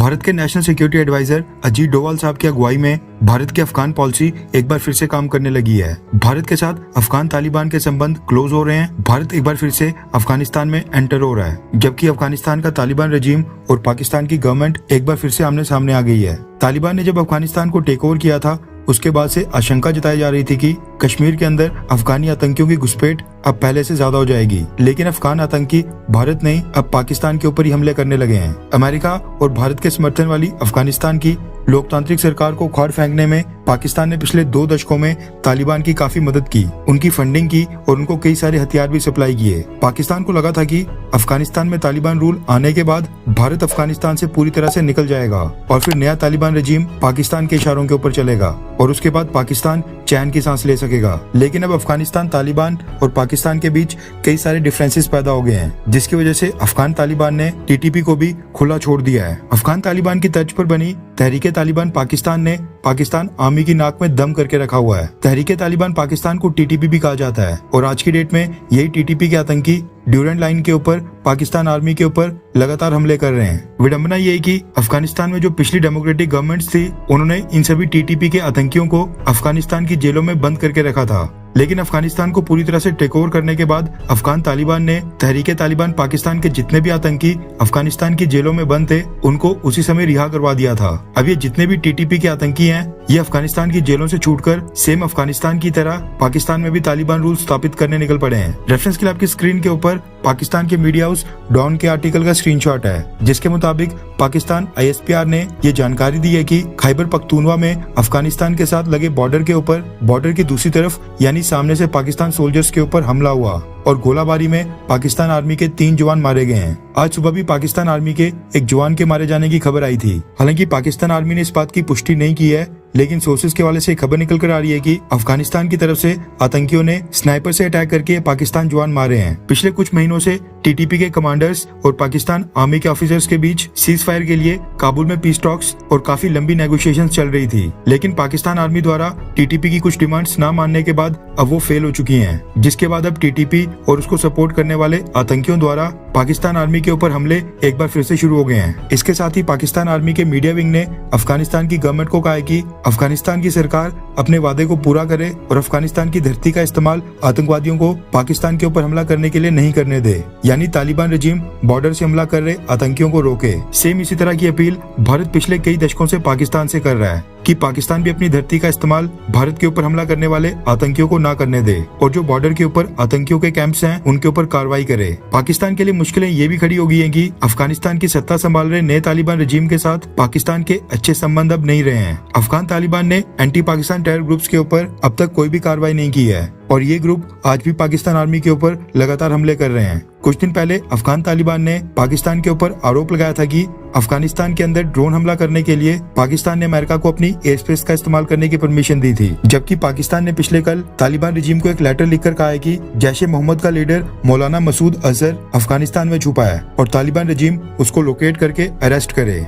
भारत के national security adviser Ajit Doval sahab की अगुवाई में भारत की अफगान पॉलिसी एक बार फिर से काम करने लगी है। भारत के साथ अफगान तालिबान के संबंध क्लोज हो रहे हैं। भारत एक बार फिर से अफगानिस्तान में एंटर हो रहा है, जबकि अफगानिस्तान का तालिबान रजीम और पाकिस्तान की गवर्नमेंट एक बार फिर से आमने सामने आ गई है। तालिबान ने जब अफगानिस्तान को टेक ओवर किया था, उसके बाद से आशंका जताई जा रही थी कि कश्मीर के अंदर अफगानी आतंकियों की घुसपैठ अब पहले से ज्यादा हो जाएगी। लेकिन अफगान आतंकी भारत नहीं, अब पाकिस्तान के ऊपर ही हमले करने लगे हैं। अमेरिका और भारत के समर्थन वाली अफगानिस्तान की लोकतांत्रिक सरकार को उखाड़ फेंकने में पाकिस्तान ने पिछले 2 दशकों में तालिबान की काफी मदद की, उनकी फंडिंग की और उनको कई सारे हथियार भी सप्लाई किए। पाकिस्तान को लगा था कि अफगानिस्तान में तालिबान रूल आने के बाद भारत अफगानिस्तान से पूरी तरह से निकल जाएगा और फिर नया तालिबान रजीम पाकिस्तान के इशारों के ऊपर चलेगा और उसके बाद पाकिस्तान चैन की सांस ले सकेगा। लेकिन अब अफगानिस्तान तालिबान और पाकिस्तान के बीच कई सारे डिफरेंसेस पैदा हो गए हैं, जिसकी वजह से अफगान तालिबान ने टीटीपी को भी खुला छोड़ दिया है। अफगान तालिबान की तर्ज पर बनी तहरीके तालिबान पाकिस्तान ने पाकिस्तान आर्मी की नाक में दम करके रखा हुआ है। तहरीके तालिबान पाकिस्तान को टीटीपी भी कहा जाता है और आज की डेट में यही टीटीपी के आतंकी ड्यूरेंट लाइन के ऊपर पाकिस्तान आर्मी के ऊपर लगातार हमले कर रहे हैं। विडंबना ये है कि अफगानिस्तान में जो पिछली डेमोक्रेटिक गवर्नमेंट्स थी, उन्होंने इन सभी टीटीपी के आतंकियों को अफगानिस्तान की जेलों में बंद करके रखा था। लेकिन अफगानिस्तान को पूरी तरह से टेक ओवर करने के बाद अफगान तालिबान ने तहरीके तालिबान पाकिस्तान के जितने भी आतंकी अफगानिस्तान की जेलों में बंद थे, उनको उसी समय रिहा करवा दिया था। अब ये जितने भी टीटीपी के आतंकी हैं, ये अफगानिस्तान की जेलों से छूटकर सेम अफगानिस्तान की तरह पाकिस्तान में भी तालिबान रूल स्थापित करने निकल पड़े हैं। रेफरेंस के लिए आपकी स्क्रीन के ऊपर पाकिस्तान के मीडिया हाउस डॉन के आर्टिकल का स्क्रीनशॉट है, जिसके मुताबिक पाकिस्तान ISPR ने ये जानकारी दी है कि खैबर पख्तूनवा में अफगानिस्तान के साथ लगे बॉर्डर के ऊपर बॉर्डर की दूसरी तरफ यानी सामने से पाकिस्तान सोल्जर्स के ऊपर हमला हुआ और गोलाबारी में पाकिस्तान आर्मी के 3 जवान मारे गए हैं। आज सुबह भी पाकिस्तान आर्मी के एक जवान के मारे जाने की खबर आई थी। हालांकि पाकिस्तान आर्मी ने इस बात की पुष्टि नहीं की है, लेकिन सोर्सेज के हवाले से खबर निकल कर आ रही है कि अफगानिस्तान की तरफ से आतंकियों ने स्नाइपर से अटैक करके पाकिस्तान जवान मारे हैं। पिछले कुछ महीनों से टीटीपी के कमांडर्स और पाकिस्तान आर्मी के ऑफिसर्स के बीच सीज फायर के लिए काबुल में पीस टॉक्स और काफी लंबी नेगोशिएशंस चल रही थी, लेकिन पाकिस्तान आर्मी द्वारा टीटीपी की कुछ डिमांड्स न मानने के बाद अब वो फेल हो चुकी हैं, जिसके बाद अब टीटीपी और उसको सपोर्ट करने वाले आतंकियों द्वारा पाकिस्तान आर्मी के ऊपर हमले एक बार फिर से शुरू हो गए हैं। इसके साथ ही पाकिस्तान आर्मी के मीडिया विंग ने अफगानिस्तान की गवर्नमेंट को कहा है कि अफगानिस्तान की सरकार अपने वादे को पूरा करे और अफगानिस्तान की धरती का इस्तेमाल आतंकवादियों को पाकिस्तान के ऊपर हमला करने के लिए नहीं करने दे, यानी तालिबान रजीम बॉर्डर से हमला कर रहे आतंकियों को रोके। सेम इसी तरह की अपील भारत पिछले कई दशकों से पाकिस्तान से कर रहा है कि पाकिस्तान भी अपनी धरती का इस्तेमाल भारत के ऊपर हमला करने वाले आतंकियों को ना करने दे और जो बॉर्डर के ऊपर आतंकियों के कैंप्स हैं, उनके ऊपर कार्रवाई करे। पाकिस्तान के लिए मुश्किलें ये भी खड़ी हो गई हैं कि अफगानिस्तान की सत्ता संभाल रहे नए तालिबान रजीम के साथ पाकिस्तान के अच्छे संबंध अब नहीं रहे हैं। अफगान तालिबान ने एंटी पाकिस्तान टेरर ग्रुप्स के ऊपर अब तक कोई भी कार्रवाई नहीं की है और ये ग्रुप आज भी पाकिस्तान आर्मी के ऊपर लगातार हमले कर रहे हैं। कुछ दिन पहले अफगान तालिबान ने पाकिस्तान के ऊपर आरोप लगाया था कि अफगानिस्तान के अंदर ड्रोन हमला करने के लिए पाकिस्तान ने अमेरिका को अपनी एयर स्पेस का इस्तेमाल करने की परमिशन दी थी, जबकि पाकिस्तान ने पिछले कल तालिबान रजीम को एक लेटर लिखकर कहा है कि जैश-ए-मोहम्मद का लीडर मौलाना मसूद अजहर अफगानिस्तान में छुपा है और तालिबान रजीम उसको लोकेट करके अरेस्ट करे।